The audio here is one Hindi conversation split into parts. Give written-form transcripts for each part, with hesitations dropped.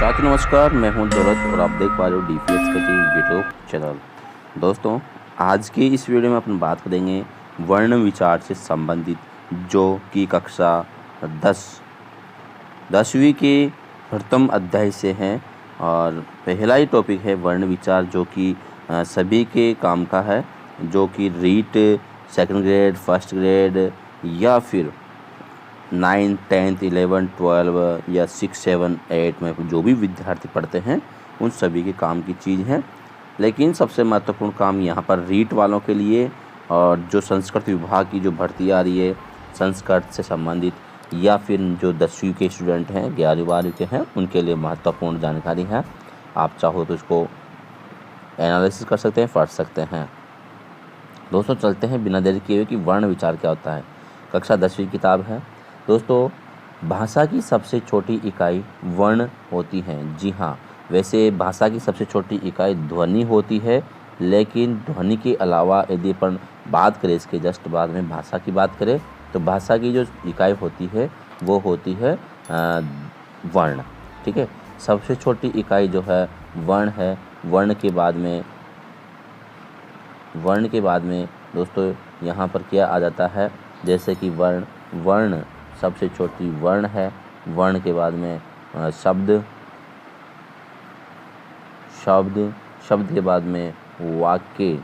साथियों नमस्कार, मैं हूं दौलत और आप देख पा रहे हो DPS का यूट्यूब चैनल। दोस्तों, आज की इस वीडियो में अपन बात करेंगे वर्ण विचार से संबंधित, जो कि कक्षा 10वीं के प्रथम अध्याय से हैं। और पहला ही टॉपिक है वर्ण विचार, जो कि सभी के काम का है, जो कि REET second grade, first grade या फिर 9, 10, 11, 12 या 6, 7, 8 में जो भी विद्यार्थी पढ़ते हैं उन सभी के काम की चीज़ है। लेकिन सबसे महत्वपूर्ण काम यहाँ पर रीट वालों के लिए, और जो संस्कृत विभाग की जो भर्ती आ रही है संस्कृत से संबंधित, या फिर जो 10वीं के स्टूडेंट हैं, 11वीं 12वीं के हैं, उनके लिए महत्वपूर्ण जानकारी है। आप चाहो तो इसको एनालिसिस कर सकते हैं, पढ़ सकते हैं। दोस्तों, चलते हैं बिना देरी किए हुए कि वर्ण विचार क्या होता है। कक्षा 10वीं किताब है। दोस्तों, भाषा की सबसे छोटी इकाई वर्ण होती है। जी हाँ, वैसे भाषा की सबसे छोटी इकाई ध्वनि होती है, लेकिन ध्वनि के अलावा यदि अपन बात करें, इसके जस्ट बाद में भाषा की बात करें, तो भाषा की जो इकाई होती है वो होती है वर्ण। ठीक है, सबसे छोटी इकाई जो है वर्ण है। वर्ण के बाद में दोस्तों यहाँ पर क्या आ जाता है, जैसे कि वर्ण सबसे छोटी वर्ण है। वर्ण के बाद में शब्द के बाद में वाक्य,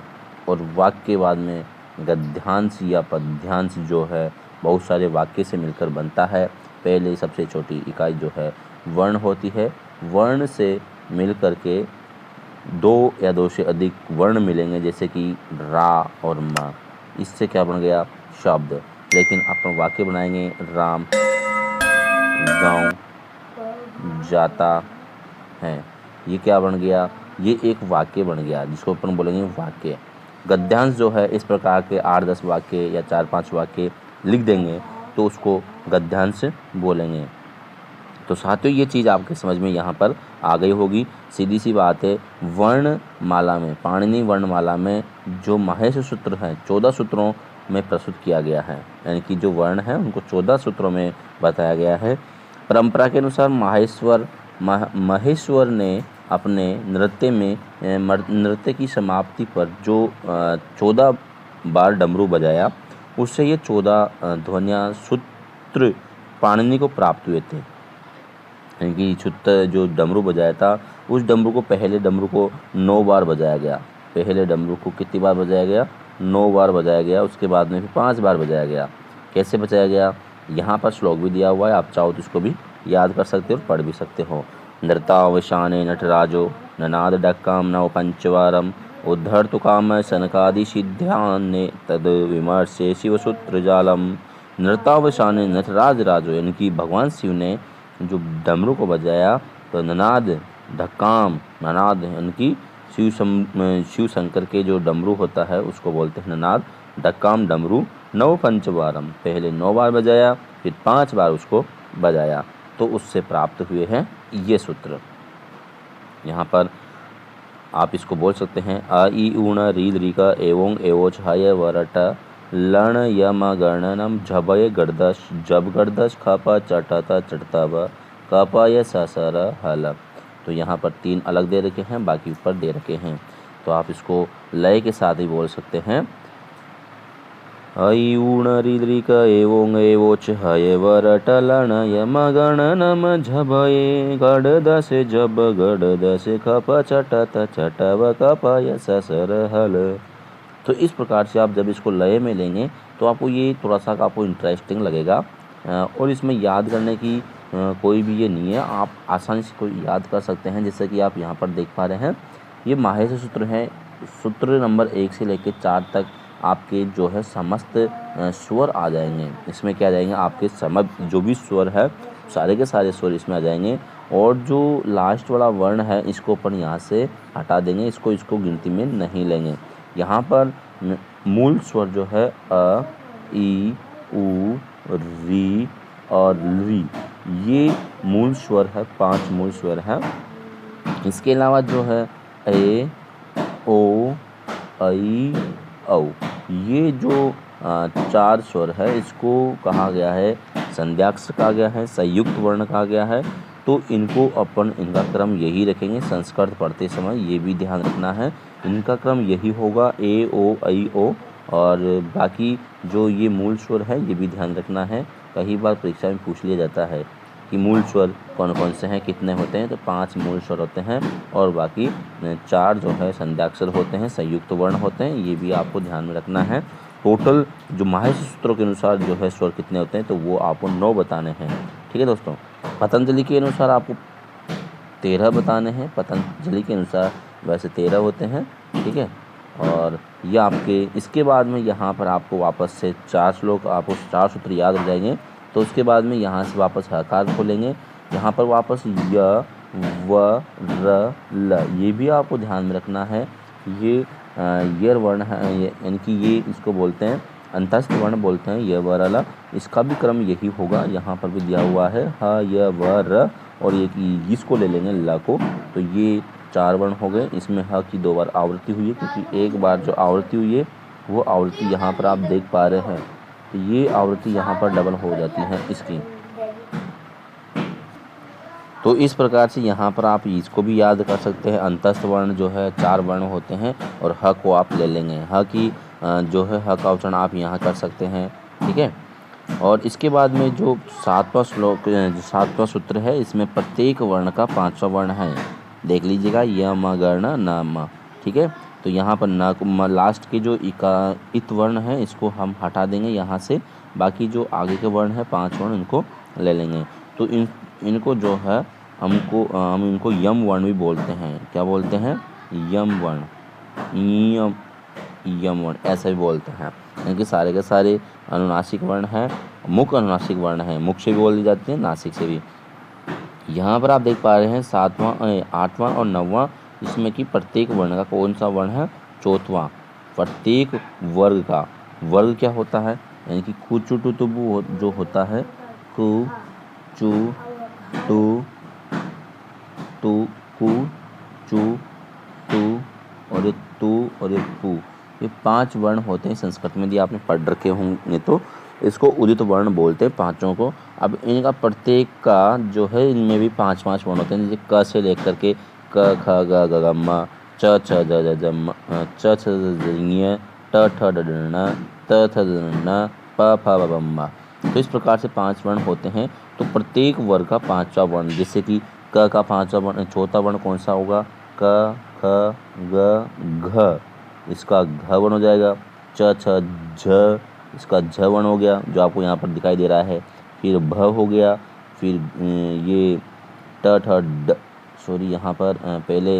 और वाक्य के बाद में गद्यांश या पद्यांश, जो है बहुत सारे वाक्य से मिलकर बनता है। पहले सबसे छोटी इकाई जो है वर्ण होती है। वर्ण से मिलकर के 2 या 2 से अधिक वर्ण मिलेंगे, जैसे कि रा और मा। इससे क्या बन गया, शब्द। लेकिन अपन वाक्य बनाएंगे, राम गाँव जाता है, ये क्या बन गया, ये एक वाक्य बन गया, जिसको अपन बोलेंगे वाक्य। गद्यांश जो है इस प्रकार के 8-10 वाक्य या 4-5 वाक्य लिख देंगे तो उसको गद्यांश बोलेंगे। तो साथियों, ये चीज़ आपके समझ में यहाँ पर आ गई होगी। सीधी सी बात है, वर्णमाला में, पाणिनि वर्णमाला में जो महेश सूत्र हैं 14 सूत्रों में प्रस्तुत किया गया है, यानी कि जो वर्ण है उनको 14 सूत्रों में बताया गया है। परंपरा के अनुसार महेश्वर ने अपने नृत्य की समाप्ति पर जो 14 बार डमरू बजाया, उससे ये 14 ध्वनियाँ सूत्र पाणिनि को प्राप्त हुए थे। यानी कि छुत्तर जो डमरू बजाया था, उस डमरू को, पहले डमरू को 9 बार बजाया गया। पहले डमरू को कितनी बार बजाया गया, 9 बार बजाया गया। उसके बाद में फिर 5 बार बजाया गया। कैसे बजाया गया, यहाँ पर श्लोक भी दिया हुआ है, आप चाहो तो इसको भी याद कर सकते हो और पढ़ भी सकते हो। नृतावशाने नटराजो ननाद डक्काम नव पंचवारम उद्धर्तु काम सनकादि सिद्ध्यान्ने तद विमर्शे शिवसूत्र जालम। नृतावशाने नटराज राजो, यानी कि भगवान शिव ने जो डमरू को बजाया, तो ननाद धक्काम, ननाद यानी कि शिव शंकर के जो डमरू होता है उसको बोलते हैं ननाद। धक्काम डमरू नव पंचवारम, पहले 9 बार बजाया, फिर 5 बार उसको बजाया, तो उससे प्राप्त हुए हैं ये सूत्र। यहाँ पर आप इसको बोल सकते हैं, आ ई ऊण रीद रीका एवं एवोच हय वरट लण यम गणनम झबय गर्दश जब गर्दश खपा चटता चटता व कपय ससर हल। तो यहाँ पर 3 अलग दे रखे हैं, बाकी ऊपर दे रखे हैं। तो आप इसको लय के साथ ही बोल सकते हैं, ऐ ऊण रीद्रिक एवं एवोच हय वरट लण यम गणनम झबये गर्दश जब गर्दश खप चटत चटव कपय ससर हल। तो इस प्रकार से आप जब इसको लय में लेंगे तो आपको ये थोड़ा सा आपको इंटरेस्टिंग लगेगा, और इसमें याद करने की कोई भी ये नहीं है, आप आसानी से कोई याद कर सकते हैं। जैसे कि आप यहाँ पर देख पा रहे हैं, ये माहेश सूत्र है। सूत्र नंबर 1 से लेकर 4 तक आपके जो है समस्त स्वर आ जाएंगे। इसमें क्या आ जाएंगे, आपके समस्त जो भी स्वर है सारे के सारे स्वर इसमें आ जाएंगे। और जो लास्ट वाला वर्ण है इसको अपन यहाँ से हटा देंगे, इसको गिनती में नहीं लेंगे। यहाँ पर मूल स्वर जो है अ, ई, उ, री और री, ये मूल स्वर है, 5 मूल स्वर है। इसके अलावा जो है ए, ओ, ऐ, औ, ये जो 4 स्वर है इसको कहा गया है संध्याक्षर कहा गया है, संयुक्त वर्ण कहा गया है। तो तो इनको अपन इनका क्रम यही रखेंगे। संस्कृत पढ़ते समय ये भी ध्यान रखना है, इनका क्रम यही होगा, ए ओ ऐ ओ। और बाकी जो ये मूल स्वर है ये भी ध्यान रखना है। कई बार परीक्षा में पूछ लिया जाता है कि मूल स्वर कौन कौन से हैं, कितने होते हैं, तो 5 मूल स्वर होते हैं और बाकी 4 जो है संध्याक्षर होते हैं, संयुक्त वर्ण होते हैं। ये भी आपको ध्यान में रखना है। टोटल जो माहेश्वर सूत्रों के अनुसार जो है स्वर कितने होते हैं, तो वो आपको 9 बताने हैं। ठीक है दोस्तों, पतंजलि के अनुसार आपको 13 बताने हैं। पतंजलि के अनुसार वैसे 13 होते हैं। ठीक है, और ये आपके इसके बाद में यहाँ पर आपको वापस से 4 श्लोक, आपको 4 सूत्र याद हो जाएंगे। तो उसके बाद में यहाँ से वापस हकार खोलेंगे, यहाँ पर वापस य व र ल, ये भी आपको ध्यान में रखना है। ये यर वर्ण है, यानी कि ये इसको बोलते हैं अंतस्थ वर्ण बोलते हैं, य व र ल। इसका भी क्रम यही होगा, यहाँ पर भी दिया हुआ है ह य व र, और ये इसको ले लेंगे ल को। तो ये 4 वर्ण हो गए। इसमें ह की 2 बार आवृत्ति हुई है, क्योंकि एक बार जो आवृत्ति हुई है वो आवृत्ति यहाँ पर आप देख पा रहे हैं, तो ये आवृत्ति यहाँ पर डबल हो जाती है इसकी। तो इस प्रकार से यहाँ पर आप इसको भी याद कर सकते हैं। अंतस्थ वर्ण जो है 4 वर्ण होते हैं और ह को आप ले लेंगे। ह की जो है ह का उच्चारण आप यहाँ कर सकते हैं। ठीक है, और इसके बाद में जो 7वां श्लोक, जो 7वां सूत्र है, इसमें प्रत्येक वर्ण का 5वां वर्ण है। देख लीजिएगा, य म गर्ण न म। ठीक है, तो यहाँ पर न लास्ट के जो इत वर्ण है इसको हम हटा देंगे यहाँ से। बाकी जो आगे के वर्ण है 5 वर्ण, इनको ले लेंगे। तो इनको जो है हम इनको यम वर्ण भी बोलते हैं। क्या बोलते हैं? यम वर्ण, यम वर्ण ऐसा भी बोलते हैं। इनके सारे के सारे अनुनासिक वर्ण हैं, मुख्य अनुनासिक वर्ण हैं। मुख से भी बोली जाती है, नासिक से भी। यहाँ पर आप देख पा रहे हैं 7वां, 8वां और 9वां, इसमें कि प्रत्येक वर्ण का कौन सा वर्ण है? चौथवां। प्रत्येक वर्ग का वर्ग क्या होता है? यानी कि कु चु टु तुबु जो होता है, कु चु टू टू, कु चु टू, और ये तू और ये पू, ये 5 वर्ण होते हैं। संस्कृत में यदि आपने पढ़ रखे होंगे तो इसको उदित वर्ण बोलते हैं, 5 को। अब इनका प्रत्येक का जो है, इनमें भी 5-5 वर्ण होते हैं। जैसे क से लेकर के क ख ग ग घ म, च छ ज ज ज म, च छ ज ज ञ, ट ठ ड ढ ण, त थ द न, प फ ब भ म। तो इस प्रकार से 5 वर्ण होते हैं। तो प्रत्येक वर्ग का 5वां वर्ण, जैसे कि क का 5वां वर्ण, चौथा वर्ण कौन सा होगा? क ख ग घ, इसका घ वर्ण हो जाएगा। च छ झ, इसका झ वर्ण हो गया, जो आपको यहाँ पर दिखाई दे रहा है। फिर भ हो गया, फिर ये ट ठ ड, सॉरी यहाँ पर पहले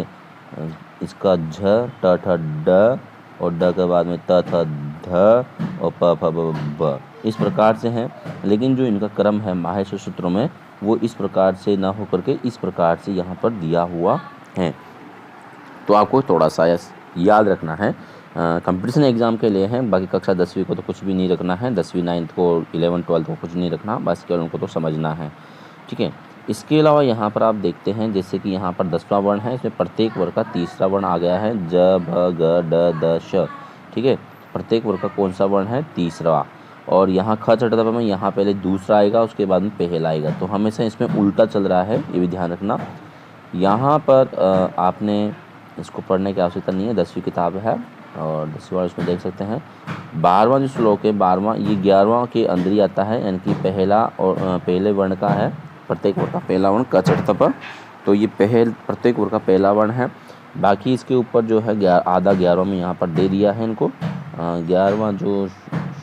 इसका झ, ट ठ ड, और ड के बाद में त थ ध, और प फ ब ब। इस प्रकार से हैं। लेकिन जो इनका क्रम है माहेश्वर सूत्रों में, वो इस प्रकार से ना होकर के इस प्रकार से यहाँ पर दिया हुआ है। तो आपको थोड़ा सा याद रखना है। कंपटीशन एग्ज़ाम के लिए है, बाकी कक्षा 10वीं को तो कुछ भी नहीं रखना है। 10वीं 9th को 11 12 को कुछ नहीं रखना, बस केवल उनको तो समझना है। ठीक है, इसके अलावा यहाँ पर आप देखते हैं, जैसे कि यहाँ पर 10वां वर्ण है, इसमें प्रत्येक वर्ग का तीसरा वर्ण आ गया है, ज भ ग ड द श। ठीक है, प्रत्येक वर्ग का कौन सा वर्ण है? तीसरा। और यहाँ ख चढ़ता में यहाँ पहले दूसरा आएगा, उसके बाद में पहला आएगा। तो हमेशा इसमें उल्टा चल रहा है, ये भी ध्यान रखना। यहाँ पर आपने इसको पढ़ने की आवश्यकता नहीं है, 10वीं किताब है और 10वीं वाले उसमें देख सकते हैं। 12वां जो श्लोक है, 12वां, ये 11वां के अंदर ही आता है। यानी कि पहला और पहले वर्ण का है, प्रत्येक वर्ग का पहला वर्ण क चढ़ता पर, तो ये प्रत्येक वर्ग का पहला वर्ण है। बाकी इसके ऊपर जो है आधा 11वां में यहाँ पर दे दिया है इनको। 11वां जो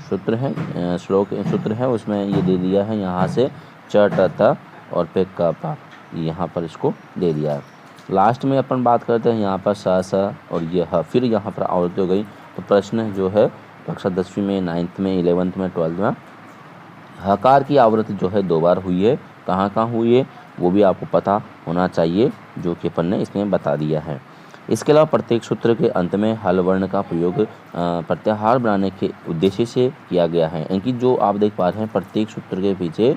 सूत्र है, श्लोक सूत्र है, उसमें ये दे दिया है यहाँ से च ट त और पे क प, यहाँ पर इसको दे दिया है। लास्ट में अपन बात करते हैं यहाँ पर स और ये ह, फिर यहाँ पर आवृत्ति हो गई। तो प्रश्न जो है कक्षा 10वीं में, 9th में, 11th में, 12th में, हकार की आवृत्ति जो है 2 बार हुई है। कहाँ कहाँ हुई है वो भी आपको पता होना चाहिए, जो कि अपन ने इसमें बता दिया है। इसके अलावा प्रत्येक सूत्र के अंत में हल वर्ण का प्रयोग प्रत्याहार बनाने के उद्देश्य से किया गया है। यानी कि जो आप देख पा रहे हैं प्रत्येक सूत्र के पीछे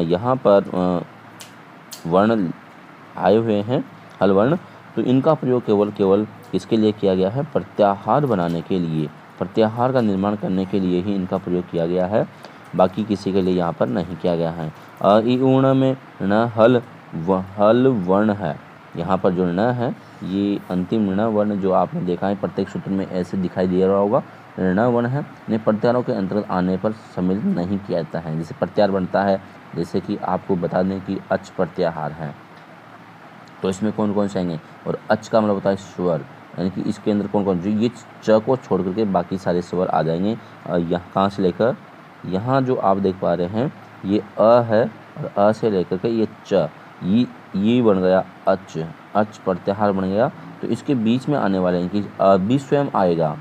यहाँ पर वर्ण आए हुए हैं, हल वर्ण। तो इनका प्रयोग केवल किसके लिए किया गया है? प्रत्याहार बनाने के लिए, प्रत्याहार का निर्माण करने के लिए ही इनका प्रयोग किया गया है, बाकी किसी के लिए यहाँ पर नहीं किया गया है। अ इ उण में न हल हल वर्ण है, यहाँ पर जो न है ये अंतिम ण वर्ण जो आपने देखा है प्रत्येक सूत्र में ऐसे दिखाई दे रहा होगा, ण वर्ण है, इन्हें प्रत्याहारों के अंतर्गत आने पर सम्मिलित नहीं किया जाता है। जैसे प्रत्याहार बनता है, जैसे कि आपको बता दें कि अच प्रत्याहार है, तो इसमें कौन कौन से आएंगे, और अच का मतलब होता है स्वर, यानी कि इसके अंदर कौन कौन, जो ये च को छोड़ करके बाकी सारे स्वर आ जाएंगे। यहाँ कहाँ से लेकर यहाँ जो आप देख पा रहे हैं ये अ है, और अ से लेकर के ये च, ये बन गया अच, अच प्रत्याहार बन गया। तो इसके बीच में आने वाले कि अ भी स्वयं आएगा,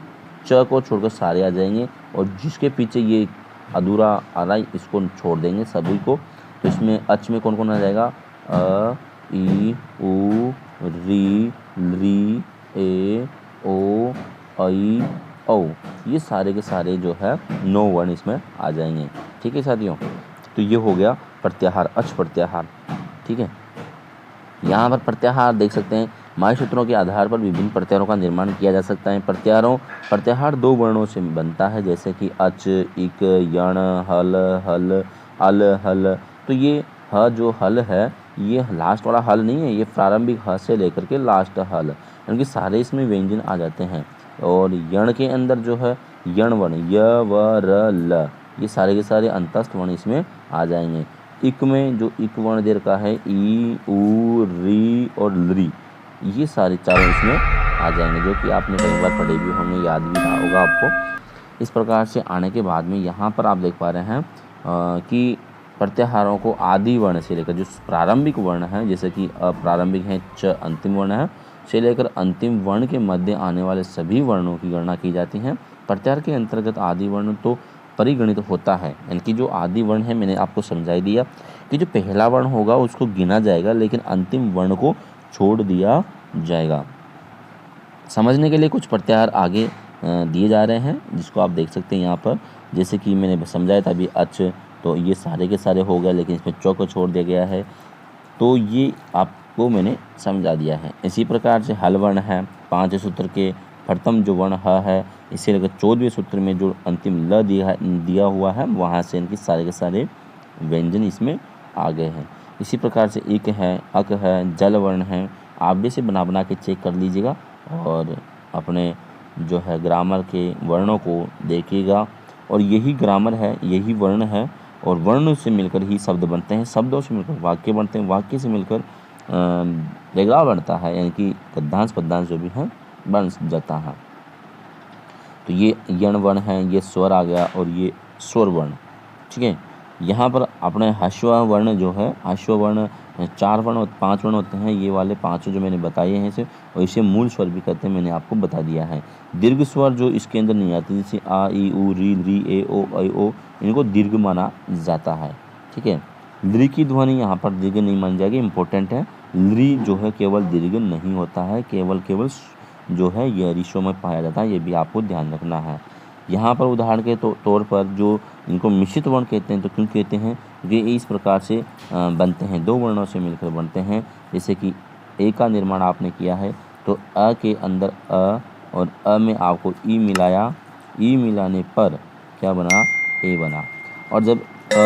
च को छोड़कर सारे आ जाएंगे, और जिसके पीछे ये अधूरा आ रहा है इसको छोड़ देंगे सभी को। तो इसमें अच में कौन कौन आ जाएगा, अ ई उ री ली ए ओ ऐ औ, ये सारे के सारे जो है 9 वर्ण इसमें आ जाएंगे। ठीक है साथियों, तो ये हो गया प्रत्याहार, अच प्रत्याहार। ठीक है, यहाँ पर प्रत्याहार देख सकते हैं, माय सूत्रों के आधार पर विभिन्न प्रत्याहारों का निर्माण किया जा सकता है। प्रत्याहार 2 वर्णों से बनता है, जैसे कि अच, इक, यण, हल, हल, अल, हल। तो ये ह जो हल है ये लास्ट वाला हल नहीं है, ये प्रारंभिक ह से लेकर के लास्ट हल, क्योंकि सारे इसमें व्यंजन आ जाते हैं। और यण के अंदर जो है यण वर्ण य व र ल, ये सारे के सारे अंतस्थ वर्ण इसमें आ जाएंगे। इक में जो इक वर्ण दे रखा है ई उ री और लरी, ये सारे चारों इसमें आ जाएंगे, जो कि आपने कई बार पढ़े भी होंगे, याद भी रहा होगा आपको। इस प्रकार से आने के बाद में यहाँ पर आप देख पा रहे हैं कि प्रत्याहारों को आदि वर्ण से लेकर जो प्रारंभिक वर्ण है, जैसे कि अप्रारंभिक है च अंतिम वर्ण है, से लेकर अंतिम वर्ण के मध्य आने वाले सभी वर्णों की गणना की जाती है। प्रत्याहार के अंतर्गत आदि वर्ण तो परिगणित होता है, यानी कि जो आदि वर्ण है मैंने आपको समझाई दिया कि जो पहला वर्ण होगा उसको गिना जाएगा, लेकिन अंतिम वर्ण को छोड़ दिया जाएगा। समझने के लिए कुछ प्रत्याहार आगे दिए जा रहे हैं, जिसको आप देख सकते हैं यहाँ पर। जैसे कि मैंने समझाया था अभी अच, तो ये सारे के सारे हो गए, लेकिन इसमें चौ को छोड़ दिया गया है, तो ये आपको मैंने समझा दिया है। इसी प्रकार से हल वर्ण है, 5 सूत्र के प्रथम जो वर्ण ह है, इसे लेकर 14वें सूत्र में जो अंतिम ल दिया हुआ है, वहाँ से इनके सारे के सारे व्यंजन इसमें आ गए हैं। इसी प्रकार से इक है, अक है, जल वर्ण है, आप भी इसे बना के चेक कर लीजिएगा, और अपने जो है ग्रामर के वर्णों को देखिएगा। और यही ग्रामर है, यही वर्ण है, और वर्ण से मिलकर ही शब्द बनते हैं, शब्दों से मिलकर वाक्य बनते हैं, वाक्य से मिलकर पैराग्राफ बनता है, यानी कि गद्यांश पद्यांश जो भी है बन जाता है। तो ये यण वर्ण है, ये स्वर आ गया, और ये स्वर वर्ण। ठीक है, यहाँ पर अपने ह्रस्व वर्ण जो है, ह्रस्व वर्ण 4 वर्ण और 5 वर्ण होते हैं, ये वाले 5 जो मैंने बताए हैं इसे, और इसे मूल स्वर भी कहते हैं, मैंने आपको बता दिया है। दीर्घ स्वर जो इसके अंदर नहीं आते, जैसे आ ई उ री री ए ओ ऐ ओ, इनको दीर्घ माना जाता है। ठीक है, लृ की ध्वनि यहाँ पर दीर्घ नहीं मानी जाएगी, इंपॉर्टेंट है। लृ जो है केवल दीर्घ नहीं होता है, केवल जो है यह ऋषों में पाया जाता है, ये भी आपको ध्यान रखना है। यहाँ पर उदाहरण के तौर पर जो इनको मिश्रित वर्ण कहते हैं, तो क्यों कहते हैं, वे इस प्रकार से बनते हैं, 2 वर्णों से मिलकर बनते हैं। जैसे कि ए का निर्माण आपने किया है, तो अ के अंदर अ, और अ में आपको ई मिलाया, ई मिलाने पर क्या बना, ए बना। और जब अ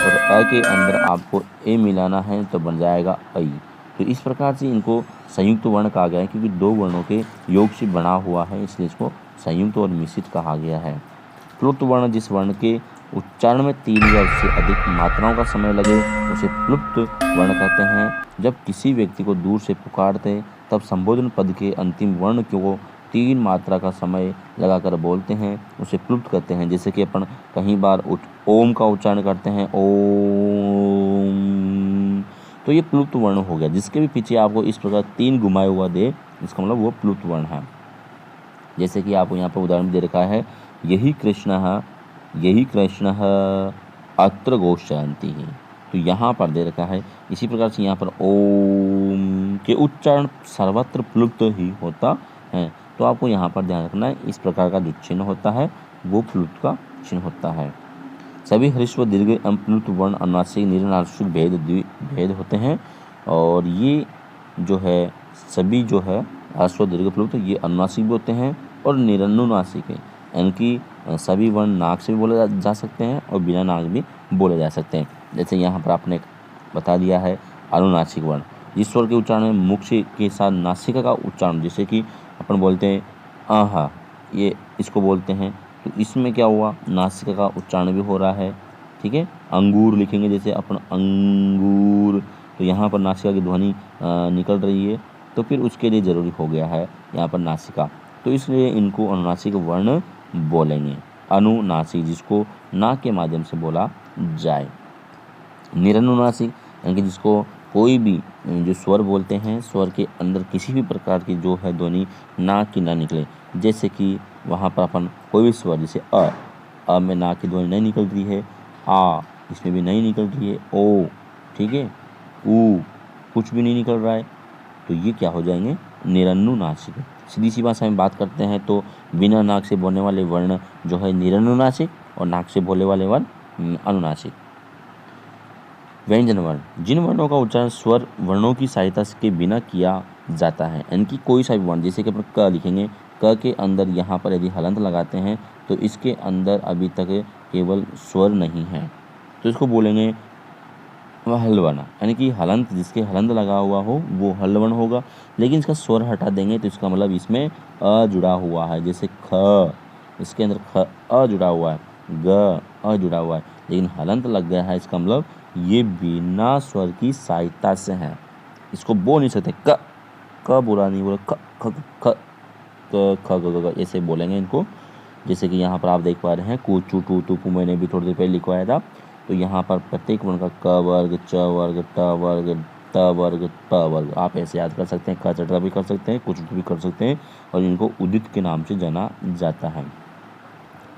और अ के अंदर आपको ए मिलाना है तो बन जाएगा ऐ। तो इस प्रकार से इनको संयुक्त वर्ण कहा गया है, क्योंकि 2 वर्णों के योग से बना हुआ है, इसलिए इसको संयुक्त और मिश्रित कहा गया है। प्लुप्त वर्ण जिस वर्ण के उच्चारण में 3 या उससे अधिक मात्राओं का समय लगे उसे प्लुप्त वर्ण कहते हैं। जब किसी व्यक्ति को दूर से पुकारते तब संबोधन पद के अंतिम वर्ण को 3 मात्रा का समय लगाकर बोलते हैं, उसे प्लुप्त कहते हैं। जैसे कि अपन कहीं बार ओम का उच्चारण करते हैं, ओम, तो ये प्लुप्त वर्ण हो गया। जिसके भी पीछे आपको इस प्रकार 3 घुमाए हुआ दे, इसका मतलब वो प्लुप्त वर्ण है। जैसे कि आपको यहाँ पर उदाहरण दे रखा है, यही कृष्ण अत्र गोष्ठन्ति है, तो यहाँ पर दे रखा है। इसी प्रकार से यहाँ पर ओम के उच्चारण सर्वत्र प्लुप्त ही होता है, तो आपको यहाँ पर ध्यान रखना है, इस प्रकार का जो चिन्ह होता है वो प्लुप्त का चिन्ह होता है। सभी ह्रस्व दीर्घ एवं प्लुप्त वर्ण अनुनासिक निरनुनासिक भेद होते हैं, और ये जो है सभी जो है ह्रस्व दीर्घ प्लुप्त ये अनुनासिक भी होते हैं और निरनुनासिक है, यानी कि सभी वर्ण नाक से भी बोले जा सकते हैं और बिना नाक भी बोले जा सकते हैं। जैसे यहाँ पर आपने बता दिया है अनुनासिक वर्ण। जिस स्वर के उच्चारण में मुख के साथ नासिका का उच्चारण, जैसे कि अपन बोलते हैं आहा, ये इसको बोलते हैं, तो इसमें क्या हुआ, नासिका का उच्चारण भी हो रहा है। ठीक है, अंगूर लिखेंगे जैसे अपन अंगूर, तो यहाँ पर नासिका की ध्वनि निकल रही है, तो फिर उसके लिए ज़रूरी हो गया है यहाँ पर नासिका, तो इसलिए इनको अनुनासिक वर्ण बोलेंगे। अनुनासिक जिसको नाक के माध्यम से बोला जाए। निरनुनासिक यानी कि जिसको कोई भी जो स्वर बोलते हैं, स्वर के अंदर किसी भी प्रकार की जो है ध्वनि नाक की ना निकले, जैसे कि वहाँ पर अपन कोई भी स्वर, जैसे अ में नाक की ध्वनि नहीं निकल रही है, आ इसमें भी नहीं निकल रही है, ओ ठीक है, ऊ कुछ भी नहीं निकल रहा है, तो ये क्या हो जाएंगे, निरनुनासिक। सीधी सी भाषा में बात करते हैं तो बिना नाक से बोलने वाले वर्ण जो है निरनुनासिक, और नाक से बोलने वाले वर्ण अनुनासिक। व्यंजन वर्ण, जिन वर्णों का उच्चारण स्वर वर्णों की सहायता के बिना किया जाता है, इनकी कोई सा भी वर्ण, जैसे कि अपन क लिखेंगे, क के अंदर यहाँ पर यदि हलंत लगाते हैं तो इसके अंदर अभी तक केवल स्वर नहीं है, तो इसको बोलेंगे हलवना, यानी कि हलंत, जिसके हलंत लगा हुआ हो वो हलवण होगा। लेकिन इसका स्वर हटा देंगे तो इसका मतलब इसमें अ जुड़ा हुआ है, जैसे ख, इसके अंदर ख अ जुड़ा हुआ है, ग अ जुड़ा हुआ है, लेकिन हलंत लग गया है, इसका मतलब ये बिना स्वर की सहायता से है, इसको बोल नहीं सकते। क बोला नहीं, बोला ख ख ख क ख ग ग, ऐसे बोलेंगे इनको। जैसे कि यहाँ पर आप देख पा रहे हैं कूचू टू टू, मैंने भी थोड़ी देर पहले लिखवाया था, तो यहाँ पर प्रत्येक वर्ण का क वर्ग, च वर्ग, ट वर्ग, त वर्ग, प वर्ग आप ऐसे याद कर सकते हैं, क चटरा भी कर सकते हैं, कुछ भी कर सकते हैं, और इनको उदित के नाम से जाना जाता है।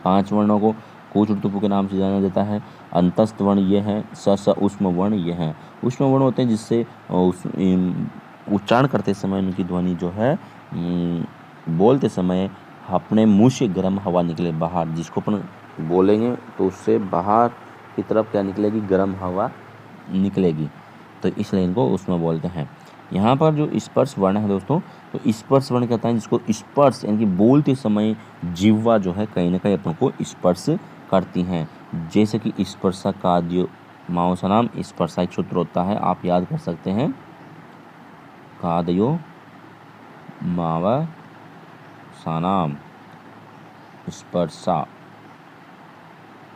5 वर्णों को कोच टुपु के नाम से जाना जाता है। अंतस्थ वर्ण ये हैं, स उष्म वर्ण ये हैं। उष्म वर्ण होते हैं जिससे उच्चारण करते समय उनकी ध्वनि जो है बोलते समय अपने मुंह से गर्म हवा निकले बाहर, जिसको अपन बोलेंगे तो उससे बाहर की तरफ क्या निकलेगी, गर्म हवा निकलेगी, तो इसलिए इनको उष्म बोलते हैं। यहाँ पर जो स्पर्श वर्ण है दोस्तों, तो स्पर्श वर्ण कहता है जिसको स्पर्श यानी कि बोलते समय जिह्वा जो है कहीं ना कहीं अपन को स्पर्श करती हैं, जैसे कि स्पर्शा काद्यो मावसनाम, स्पर्शा एक सूत्र होता है, आप याद कर सकते हैं, कादयो मावसनाम स्पर्शा,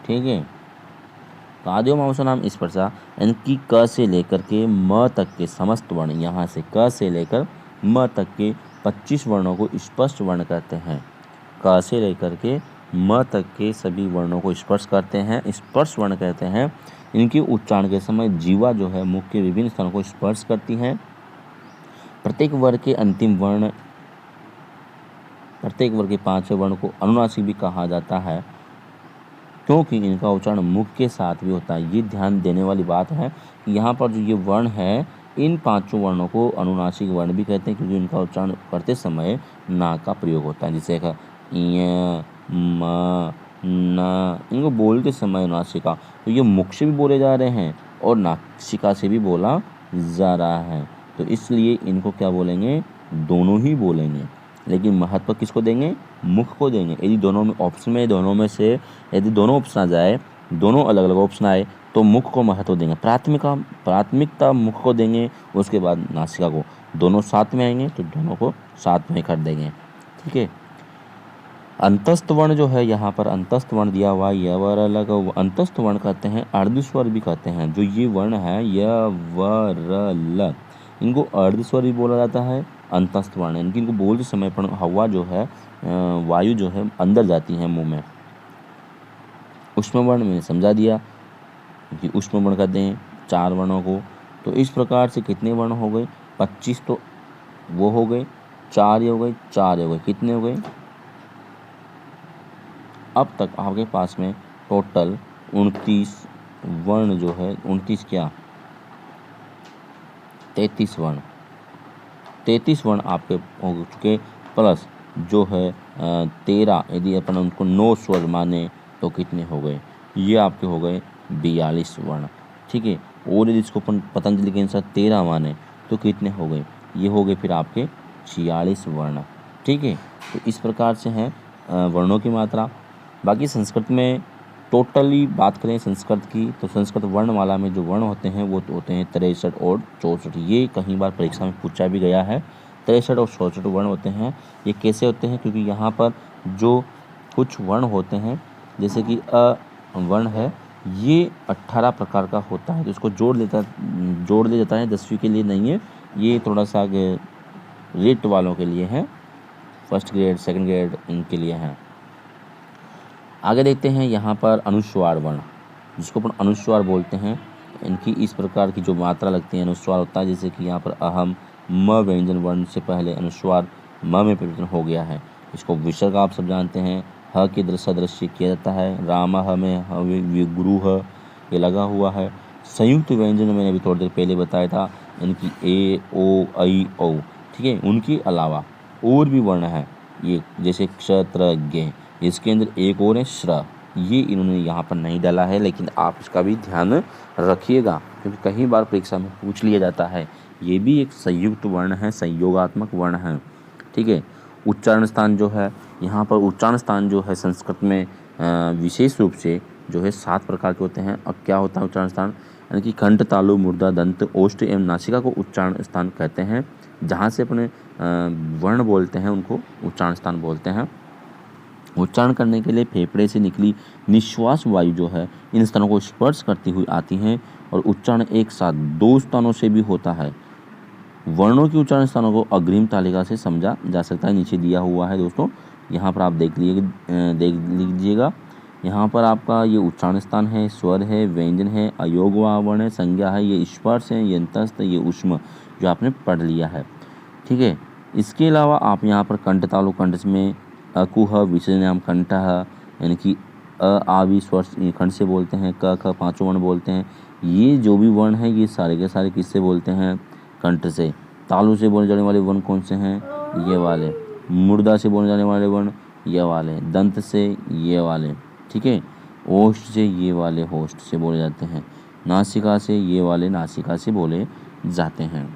ठीक है। काद्यो मावसनाम स्पर्शा यानी कि क से लेकर के म तक के समस्त वर्ण, यहाँ से क से लेकर म तक के 25 वर्णों को स्पर्श वर्ण कहते हैं। क से लेकर के म तक के सभी वर्णों को स्पर्श करते हैं, स्पर्श वर्ण कहते हैं। इनके उच्चारण के समय जीवा जो है मुख के विभिन्न स्थानों को स्पर्श करती है। प्रत्येक वर्ग के अंतिम वर्ण, प्रत्येक वर्ग के 5वें वर्ण को अनुनासिक भी कहा जाता है, क्योंकि इनका उच्चारण मुख के साथ भी होता है। ये ध्यान देने वाली बात है कि यहाँ पर जो ये वर्ण है, इन 5 वर्णों को अनुनासिक वर्ण भी कहते हैं, क्योंकि इनका उच्चारण करते समय नाक का प्रयोग होता है। जैसे य म न, इनको बोलते समय नासिका, तो ये मुख से भी बोले जा रहे हैं और नासिका से भी बोला जा रहा है, तो इसलिए इनको क्या बोलेंगे, दोनों ही बोलेंगे। लेकिन महत्व किसको देंगे, मुख को देंगे। यदि दोनों में ऑप्शन में, दोनों में से यदि दोनों ऑप्शन आ जाए, दोनों अलग अलग ऑप्शन आए, तो मुख को महत्व देंगे, प्राथमिकता मुख को देंगे, उसके बाद नासिका को। दोनों साथ में आएंगे तो दोनों को साथ में कर देंगे, ठीक है। अंतस्थ वर्ण जो है, यहाँ पर अंतस्थ वर्ण दिया हुआ है, य वर अलग, अंतस्थ वर्ण कहते हैं, अर्धस्वर भी कहते हैं। जो ये वर्ण है य वर ल, इनको अर्धस्वर भी बोला जाता है, अंतस्थ वर्ण, इनकी इनको बोलते समय पर हवा जो है, वायु जो है अंदर जाती है मुंह में। उष्म वर्ण मैंने समझा दिया कि उष्म वर्ण कहते हैं 4 वर्णों को। तो इस प्रकार से कितने वर्ण हो गए, 25 तो वो हो गए, 4 ये हो गए, 4 हो गए, कितने हो गए, अब तक आपके पास में टोटल 29 वर्ण जो है, 29 क्या 33 वर्ण, 33 वर्ण आपके हो चुके, प्लस जो है 13, यदि अपन उनको 9 स्वर माने तो कितने हो गए, ये आपके हो गए 42 वर्ण, ठीक है। और यदि इसको अपन पतंजलि के अनुसार 13 माने तो कितने हो गए, ये हो गए फिर आपके 46 वर्ण, ठीक है। तो इस प्रकार से हैं वर्णों की मात्रा। बाकी संस्कृत में टोटली बात करें संस्कृत की तो संस्कृत वर्णमाला में जो वर्ण होते हैं वो तो होते हैं 63 और 64। ये कई बार परीक्षा में पूछा भी गया है। 63 और 64 वर्ण होते हैं। ये कैसे होते हैं? क्योंकि यहाँ पर जो कुछ वर्ण होते हैं जैसे कि अ वर्ण है, ये 18 प्रकार का होता है, तो इसको जोड़ दिया जाता है। 10वीं के लिए नहीं है, ये थोड़ा सा रेट वालों के लिए है, फर्स्ट ग्रेड सेकंड ग्रेड इनके लिए हैं। आगे देखते हैं यहाँ पर अनुस्वार वर्ण, जिसको अपन अनुस्वार बोलते हैं। इनकी इस प्रकार की जो मात्रा लगती है अनुस्वार होता है, जैसे कि यहाँ पर अहम म व्यंजन वर्ण से पहले अनुस्वार म में परिवर्तन हो गया है। इसको विसर्ग आप सब जानते हैं, ह के सदृश्य किया जाता है। रामः में गुरुः ये लगा हुआ है। संयुक्त व्यंजन मैंने अभी थोड़ी देर पहले बताया था, इनकी ए ओ ऐ औ, ठीक है। उनके अलावा और भी वर्ण है ये, जैसे क्षत्रज्ञ, इसके अंदर एक और है श्र, ये इन्होंने यहाँ पर नहीं डाला है, लेकिन आप इसका भी ध्यान रखिएगा क्योंकि कई बार परीक्षा में पूछ लिया जाता है। ये भी एक संयुक्त वर्ण है, संयोगात्मक वर्ण है, ठीक है। उच्चारण स्थान जो है, यहाँ पर उच्चारण स्थान जो है संस्कृत में विशेष रूप से जो है 7 प्रकार के होते हैं। अब क्या होता है उच्चारण स्थान? यानी कि कंठ, तालु, मूर्धा, दंत, ओष्ठ एवं नासिका को उच्चारण स्थान कहते हैं। जहाँ से अपने वर्ण बोलते हैं उनको उच्चारण स्थान बोलते हैं। उच्चारण करने के लिए फेफड़े से निकली निश्वास वायु जो है इन स्थानों को स्पर्श करती हुई आती हैं और उच्चारण एक साथ 2 स्थानों से भी होता है। वर्णों के उच्चारण स्थानों को अग्रिम तालिका से समझा जा सकता है। नीचे दिया हुआ है दोस्तों, यहाँ पर आप देख लीजिएगा। यहाँ पर आपका ये उच्चारण स्थान है, स्वर है, व्यंजन है, अयोग वर्ण है, संज्ञा है, ये स्पर्श है, ये अंतस्थ, ये ऊष्म जो आपने पढ़ लिया है, ठीक है। इसके अलावा आप यहाँ पर कंठ, तालु, कंठ में अकुह, विसर्जनाम कंठः, यानी कि आ भी स्वर खंड से बोलते हैं। क ख 5 वर्ण बोलते हैं। ये जो भी वर्ण है ये सारे के सारे किससे बोलते हैं? कंठ से। तालु से बोले जाने वाले वर्ण कौन से हैं? ये वाले। मूर्धा से बोले जाने वाले वर्ण ये वाले। दंत से ये वाले, ठीक है। ओष्ठ से ये वाले होष्ठ से बोले जाते हैं। नासिका से ये वाले नासिका से बोले जाते हैं।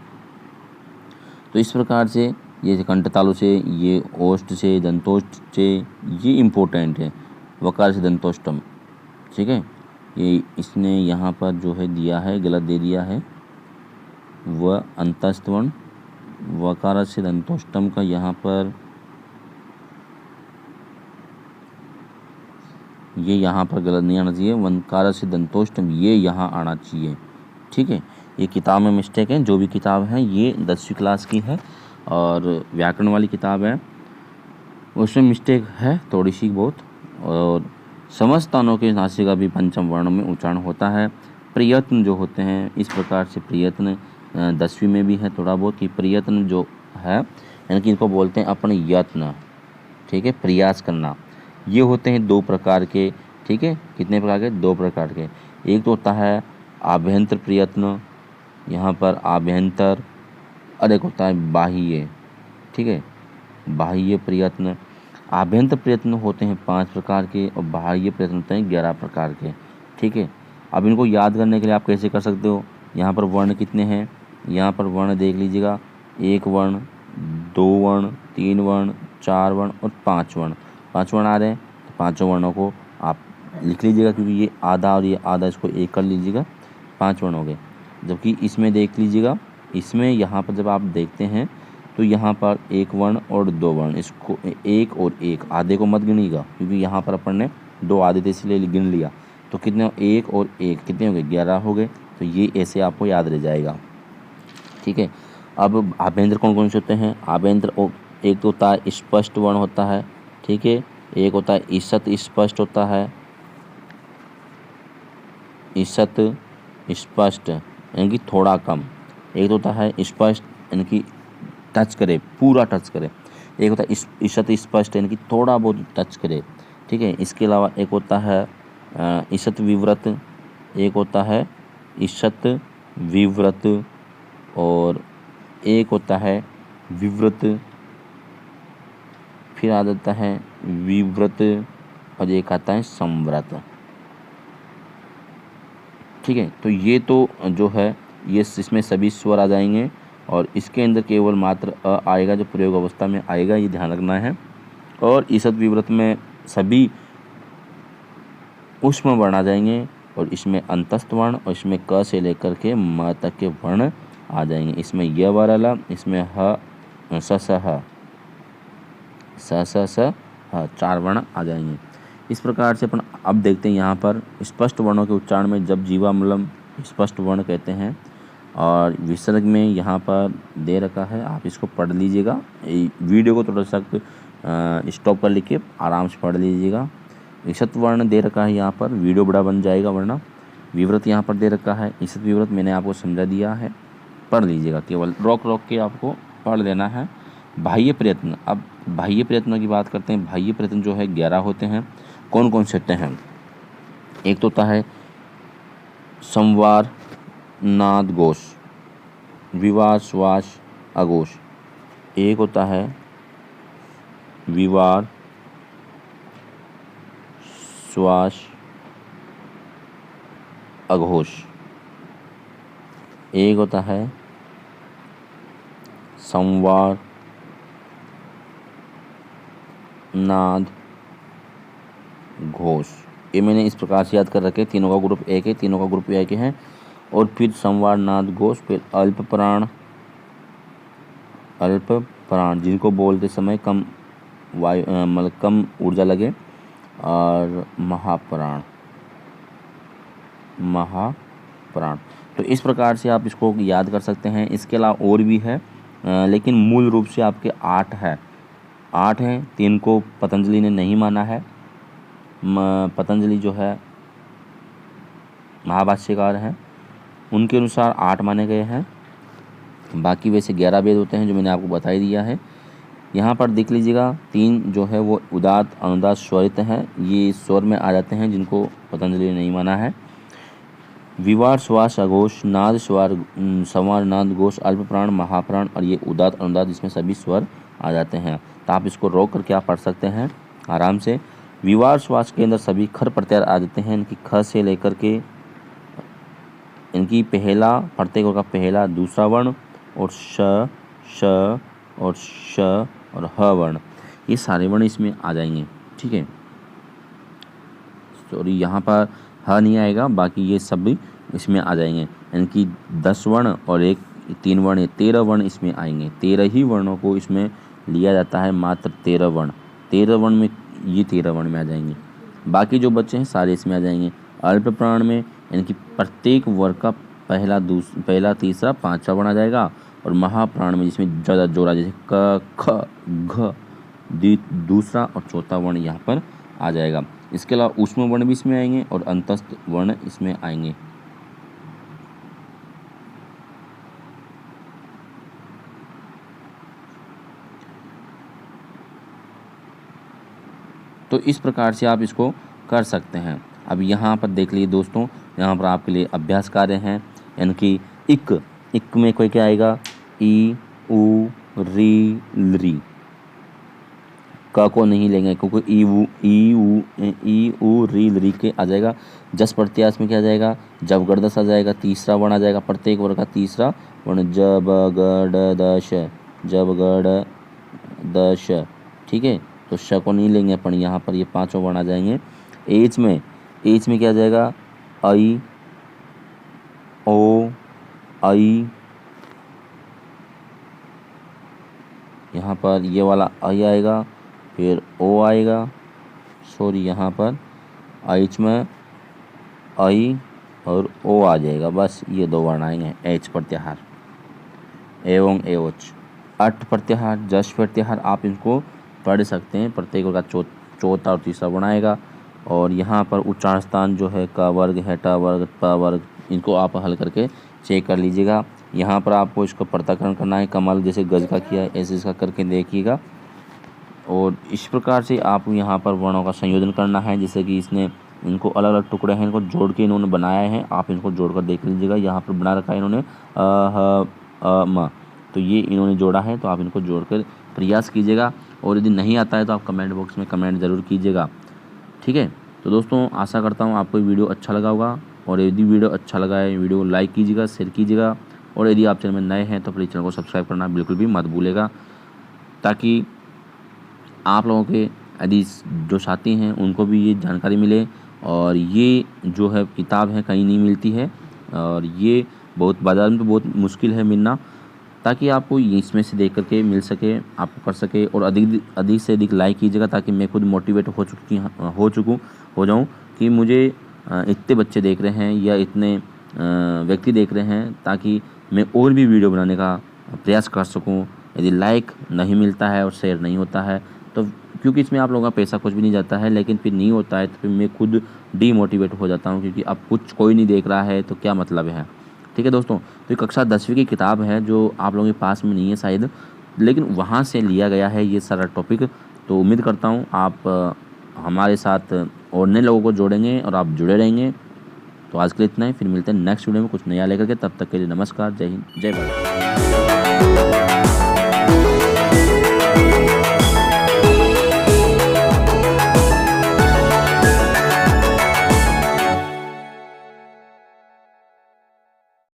तो इस प्रकार से ये कंठ, तालु से, ये ओष्ठ से, दंतोष्ठ से, ये इम्पोर्टेंट है। वकार से दंतोष्टम, ठीक है। ये इसने यहाँ पर जो है दिया है, गलत दे दिया है। वह अंतस्थ वर्ण वकार से दंतोष्टम का यहाँ पर ये यहाँ पर गलत नहीं आना चाहिए। वंकार से दंतोष्टम ये यहाँ आना चाहिए, ठीक है। ये किताब में मिस्टेक है। जो भी किताब है ये 10वीं क्लास की है और व्याकरण वाली किताब है, उसमें मिस्टेक है थोड़ी सी बहुत। और समस्त स्थानों के नासिका भी पंचम वर्ण में उच्चारण होता है। प्रयत्न जो होते हैं इस प्रकार से, प्रयत्न 10वीं में भी है थोड़ा बहुत कि प्रयत्न जो है यानी कि इनको बोलते हैं अपने यत्न, ठीक है, प्रयास करना। ये होते हैं 2 प्रकार के, ठीक है। कितने प्रकार के? 2 प्रकार के। एक तो होता है आभ्यंतर प्रयत्न, यहाँ पर आभ्यंतर, और एक होता है बाह्य, ठीक है, बाह्य प्रयत्न। आभ्यंतर प्रयत्न होते हैं 5 प्रकार के और बाह्य प्रयत्न होते हैं 11 प्रकार के, ठीक है। अब इनको याद करने के लिए आप कैसे कर सकते हो? यहाँ पर वर्ण कितने हैं? यहाँ पर वर्ण देख लीजिएगा, 1 वर्ण, 2 वर्ण, 3 वर्ण, 4 वर्ण और 5 वर्ण। 5 वर्ण आ रहे हैं तो 5 वर्णों को आप लिख लीजिएगा, क्योंकि ये आधा और ये आधा, इसको एक कर लीजिएगा, 5 वर्ण हो गए। जबकि इसमें देख लीजिएगा, इसमें यहाँ पर जब आप देखते हैं तो यहाँ पर 1 वर्ण और 2 वर्ण, इसको 1 और 1, आधे को मत गिनिएगा क्योंकि यहाँ पर अपन ने 2 आधे थे इसलिए गिन लिया। तो कितने? 1 और 1 कितने हो गए? 11 हो गए। तो ये ऐसे आपको याद रह जाएगा, ठीक है। अब आभ्यंतर कौन कौन से होते हैं? आभ्यंतर एक तो होता है स्पष्ट वर्ण होता है, ठीक है। एक होता है ईषत् स्पष्ट होता है, ईषत् स्पष्ट यानी कि थोड़ा कम। एक तो होता है स्पष्ट यानी कि टच करे, पूरा टच करे। एक होता है ईषत् स्पष्ट यानी कि थोड़ा बहुत टच करे, ठीक है। इसके अलावा एक होता है ईषत् विव्रत, एक होता है ईषत् विव्रत और एक होता है विव्रत, फिर आ जाता है विव्रत और एक आता है संव्रत, ठीक है। तो ये तो जो है ये इसमें सभी स्वर आ जाएंगे और इसके अंदर केवल मात्र अ आएगा जो प्रयोग अवस्था में आएगा, ये ध्यान रखना है। और ईषत् विव्रत में सभी ऊष्म वर्ण आ जाएंगे और इसमें अंतस्थ वर्ण और इसमें क से लेकर के म तक के वर्ण आ जाएंगे। इसमें य वाला, इसमें ह स स ह ह 4 वर्ण आ जाएंगे। इस प्रकार से अपन अब देखते हैं यहाँ पर स्पष्ट वर्णों के उच्चारण में जब जीवामूलम स्पष्ट वर्ण कहते हैं और विसर्ग में यहाँ पर दे रखा है, आप इसको पढ़ लीजिएगा। वीडियो को थोड़ा सा स्टॉप कर लिखिए, आराम से पढ़ लीजिएगा। ईषत् वर्ण दे रखा है यहाँ पर, वीडियो बड़ा बन जाएगा वरना। विवृत यहाँ पर दे रखा है, ईषत् विवृत मैंने आपको समझा दिया है, पढ़ लीजिएगा, केवल रोक रोक के आपको पढ़ लेना है। बाह्य प्रयत्न, अब बाह्य प्रयत्नों की बात करते हैं। बाह्य प्रयत्न जो है 11 होते हैं। कौन कौन से होते हैं? एक तो होता है संवार नाद घोष, विवार श्वास अघोष। एक होता है विवार श्वास अघोष। एक होता है संवार नाद घोष। ये मैंने इस प्रकार से याद कर रखे, तीनों का ग्रुप एक है, तीनों का ग्रुप एक है। और फिर संवार नाद घोष, फिर अल्प प्राण जिनको बोलते समय कम वायु मतलब कम ऊर्जा लगे, और महाप्राण। तो इस प्रकार से आप इसको याद कर सकते हैं। इसके अलावा और भी है, लेकिन मूल रूप से आपके 8 हैं। 3 को पतंजलि ने नहीं माना है। पतंजलि जो है महाभाष्यकार हैं, उनके अनुसार 8 माने गए हैं। बाकी वैसे 11 वेद होते हैं जो मैंने आपको बता ही दिया है। यहाँ पर देख लीजिएगा, 3 जो है वो उदात अनुदात स्वरित हैं, ये स्वर में आ जाते हैं, जिनको पतंजलि ने नहीं माना है। विवार श्वास अघोष, नाद संवार नाद घोष, अल्प प्राण, महाप्राण, और ये उदात अनुदात, इसमें सभी स्वर आ जाते हैं। तो आप इसको रोक करके आप पढ़ सकते हैं आराम से। विवार श्वास के अंदर सभी खर प्रत्याहार आ जाते हैं। इनकी ख से लेकर के इनकी पहला प्रत्येक का पहला दूसरा वर्ण और श और श और ह वर्ण, ये सारे वर्ण इसमें आ जाएंगे। ठीक है, सॉरी यहाँ पर ह नहीं आएगा, बाकी ये सब भी इसमें आ जाएंगे। इनकी 10 वर्ण और 3 वर्ण, 13 वर्ण इसमें आएंगे। 13 ही वर्णों को इसमें लिया जाता है, मात्र 13 वर्ण। 13 वर्ण में ये 13 वर्ण में आ जाएंगे। बाकी जो बच्चे हैं सारे इसमें आ जाएंगे। अल्प प्राण में इनकी प्रत्येक वर्ग का पहला तीसरा पांचवा वर्ण आ जाएगा। और महाप्राण में जिसमें ज़्यादा जोड़ा, जैसे क ख घ दूसरा और चौथा वर्ण यहाँ पर आ जाएगा। इसके अलावा ऊष्म वर्ण भी इसमें आएंगे और अंतस्थ वर्ण इसमें आएंगे। तो इस प्रकार से आप इसको कर सकते हैं। अब यहाँ पर देख लीजिए दोस्तों, यहाँ पर आपके लिए अभ्यास कार्य हैं। यानी कि इक में कोई क्या आएगा? ई उ री री। क को नहीं लेंगे क्योंकि ई उ री री के आ जाएगा। जस प्रत्यास में क्या आ जाएगा? जब गर्दश आ जाएगा, तीसरा वर्ण आ जाएगा, प्रत्येक वर्ग का तीसरा वर्ण, जब गड़ दश, जब गड़ दश। ठीक है, तो श को नहीं लेंगे अपन, यहाँ पर ये 5 वर्ण आ जाएंगे। एच में क्या आ जाएगा? आई ओ आई, यहाँ पर ये वाला आई आएगा, फिर ओ आएगा, सॉरी यहाँ पर एच में आई और ओ आ जाएगा। बस ये 2 वर्ण आएंगे। एच प्रत्याहार एवं एवच। अट प्रत्याहार, जश प्रत्याहार, आप इनको पढ़ सकते हैं। प्रत्येक का चौथा और तीसरा वर्ण आएगा। और यहाँ पर उच्चारण स्थान जो है क वर्ग है, ट वर्ग, प वर्ग, इनको आप हल करके चेक कर लीजिएगा। यहाँ पर आपको इसका पृथक्करण करना है, कमल जैसे गज का किया है ऐसे इसका करके देखिएगा। और इस प्रकार से आप यहाँ पर वर्णों का संयोजन करना है। जैसे कि इसने इनको अलग अलग टुकड़े हैं, इनको जोड़ के इन्होंने बनाया है, आप इनको जोड़कर देख लीजिएगा। यहाँ पर बना रखा है इन्होंने म, तो ये इन्होंने जोड़ा है, तो आप इनको जोड़कर प्रयास कीजिएगा। और यदि नहीं आता है तो आप कमेंट बॉक्स में कमेंट ज़रूर कीजिएगा। ठीक है, तो दोस्तों आशा करता हूँ आपको वीडियो अच्छा लगा होगा। और यदि वीडियो अच्छा लगा है, वीडियो को लाइक कीजिएगा, शेयर कीजिएगा। और यदि आप चैनल में नए हैं तो प्लीज़ चैनल को सब्सक्राइब करना बिल्कुल भी मत भूलेगा, ताकि आप लोगों के यदि जो साथी हैं उनको भी ये जानकारी मिले और ये जो है किताब है कहीं नहीं मिलती है, और ये बहुत बाज़ार में तो बहुत मुश्किल है मिलना, ताकि आपको इसमें से देख करके मिल सके, आपको कर सके। और अधिक से अधिक लाइक कीजिएगा, ताकि मैं खुद मोटिवेट हो जाऊँ कि मुझे इतने बच्चे देख रहे हैं या इतने व्यक्ति देख रहे हैं, ताकि मैं और भी वीडियो बनाने का प्रयास कर सकूं। यदि लाइक नहीं मिलता है और शेयर नहीं होता है तो, क्योंकि इसमें आप लोगों का पैसा कुछ भी नहीं जाता है, लेकिन फिर नहीं होता है तो फिर मैं खुद डीमोटिवेट हो जाता हूं, क्योंकि अब कुछ कोई नहीं देख रहा है तो क्या मतलब है। ठीक है दोस्तों, तो ये कक्षा 10वीं की किताब है जो आप लोगों के पास में नहीं है शायद, लेकिन वहाँ से लिया गया है ये सारा टॉपिक। तो उम्मीद करता हूँ आप हमारे साथ और नए लोगों को जोड़ेंगे और आप जुड़े रहेंगे। तो आज के लिए इतना ही, फिर मिलते हैं नेक्स्ट वीडियो में कुछ नया लेकर के। तब तक के लिए नमस्कार, जय हिंद, जय भारत।